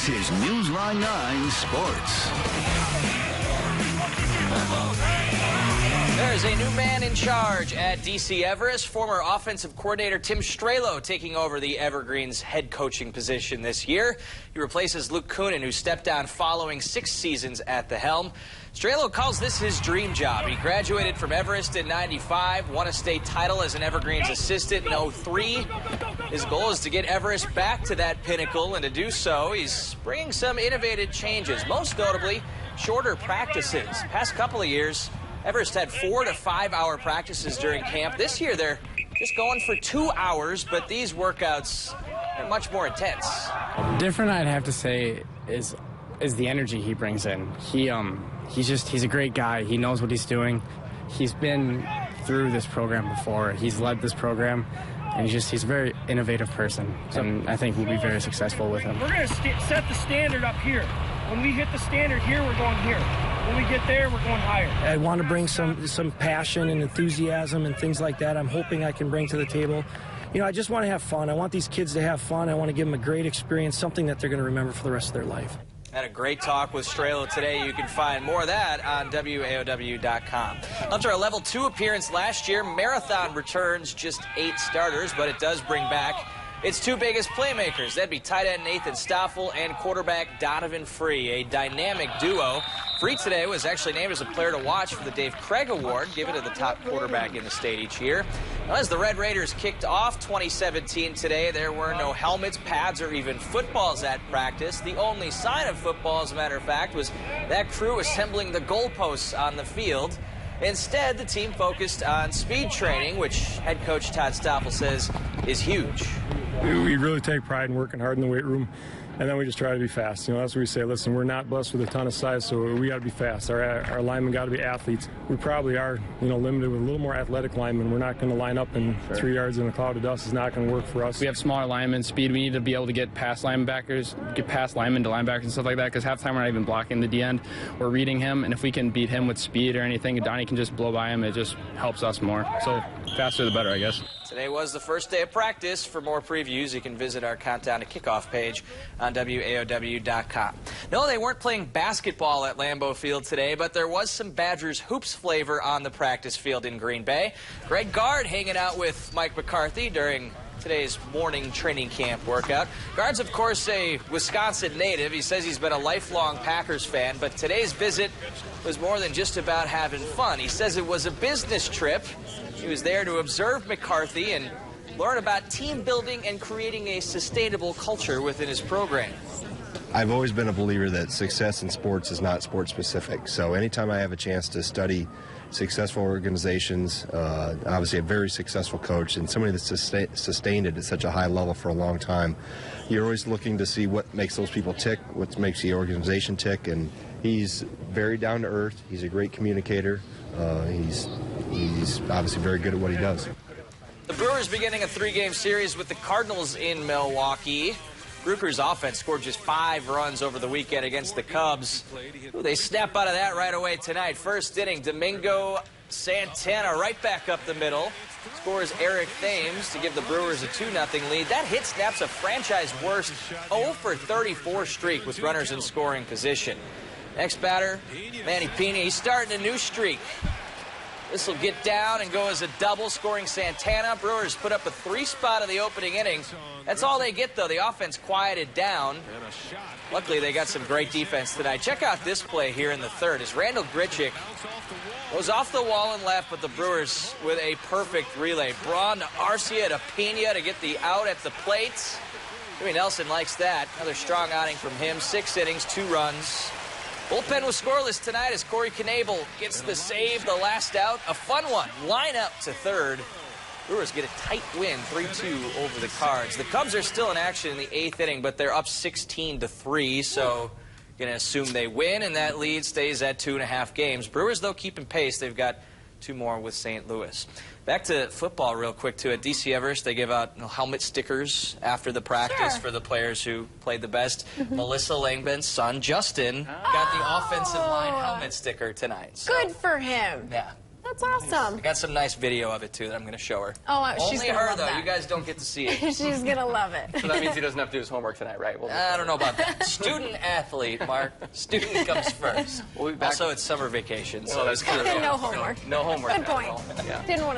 is Newsline 9 Sports. There's a new man in charge at DC Everest. Former offensive coordinator Tim STREHLOW taking over the Evergreens head coaching position this year. He replaces Luke Kunin, who stepped down following 6 seasons at the helm. STREHLOW calls this his dream job. He graduated from Everest in '95, won a state title as an Evergreens assistant in '03. His goal is to get Everest back to that pinnacle, and to do so, he's bringing some innovative changes, most notably shorter practices. Past couple of years, Everest had 4 to 5 hour practices during camp. This year, they're just going for 2 hours, but these workouts are much more intense. Different, I'd have to say, is the energy he brings in. He's a great guy. He knows what he's doing. He's been through this program before. He's led this program, and he's a very innovative person. And I think we'll be very successful with him. We're going to set the standard up here. When we hit the standard here, we're going here. When we get there, we're going higher. I want to bring some passion and enthusiasm and things like that I'm hoping I can bring to the table. You know, I just want to have fun. I want these kids to have fun. I want to give them a great experience, something that they're going to remember for the rest of their life. Had a great talk with STREHLOW today. You can find more of that on WAOW.com. After a level 2 appearance last year, Marathon returns just 8 starters, but it does bring back its 2 biggest playmakers. That'd be tight end Nathan Stoffel and quarterback Donovan Free, a dynamic duo. Free today was actually named as a player to watch for the Dave Craig Award, given to the top quarterback in the state each year. Now, as the Red Raiders kicked off 2017 today, there were no helmets, pads, or even footballs at practice. The only sign of football, as a matter of fact, was that crew assembling the goalposts on the field. Instead, the team focused on speed training, which head coach Todd Stoffel says is huge. We really take pride in working hard in the weight room, and then we just try to be fast. You know, that's what we say. Listen, we're not blessed with a ton of size, so we got to be fast. Our linemen got to be athletes. We probably are, limited with a little more athletic linemen. We're not going to line up in 3 yards in a cloud of dust. It's not going to work for us. We have smaller linemen, speed. We need to be able to get past linebackers, get past linemen to linebackers and stuff like that, because half the time we're not even blocking the D end. We're reading him, and if we can beat him with speed or anything, Donnie can just blow by him. It just helps us more. So faster the better, I guess. Today was the first day of practice. For more previews, you can visit our Countdown to Kickoff page on WAOW.com. No, they weren't playing basketball at Lambeau Field today, but there was some Badgers hoops flavor on the practice field in Green Bay. Greg GARD hanging out with Mike McCarthy during today's morning training camp workout. GARD's, of course, a Wisconsin native. He says he's been a lifelong Packers fan, but today's visit was more than just about having fun. He says it was a business trip. He was there to observe McCarthy and learn about team building and creating a sustainable culture within his program. I've always been a believer that success in sports is not sport specific. So anytime I have a chance to study successful organizations, obviously a very successful coach and somebody that's sustained it at such a high level for a long time, you're always looking to see what makes those people tick, what makes the organization tick, and he's very down to earth. He's a great communicator. He's obviously very good at what he does. The Brewers beginning a 3-game series with the Cardinals in Milwaukee. Bruker's offense scored just 5 runs over the weekend against the Cubs. Ooh, they snap out of that right away tonight. First inning, Domingo Santana right back up the middle. Scores Eric Thames to give the Brewers a 2-0 lead. That hit snaps a franchise-worst 0-for-34 streak with runners in scoring position. Next batter, Manny Pena. He's starting a new streak. This will get down and go as a double, scoring Santana. Brewers put up a 3-spot in the opening inning. That's all they get, though. The offense quieted down. Luckily, they got some great defense tonight. Check out this play here in the third as Randall Grichuk goes off the wall and left, but the Brewers with a perfect relay. Braun to Arcia to Pena to get the out at the plate. Jimmy Nelson likes that. Another strong outing from him. 6 innings, 2 runs. Bullpen was scoreless tonight as Corey Knable gets the save, the last out. A fun one. Line up to third. Brewers get a tight win, 3-2 over the Cards. The Cubs are still in action in the 8th inning, but they're up 16-3, so going to assume they win, and that lead stays at 2.5 games. Brewers, though, keeping pace. They've got 2 more with St. Louis. Back to football real quick, too. At DC Everest, they give out helmet stickers after the practice for the players who played the best. Melissa Langben's son, Justin, got the offensive line helmet sticker tonight. So. Good for him. Yeah. That's awesome. I got some nice video of it, too, that I'm going to show her. Oh, she's Only gonna her, love though. that. You guys don't get to see it. She's going to love it. So that means he doesn't have to do his homework tonight, right? I don't know about that. Student-athlete, Mark. Student comes first. We'll be back. Also, it's summer vacation, so Well, that's true. No homework. No homework. Good point. Yeah. Didn't want to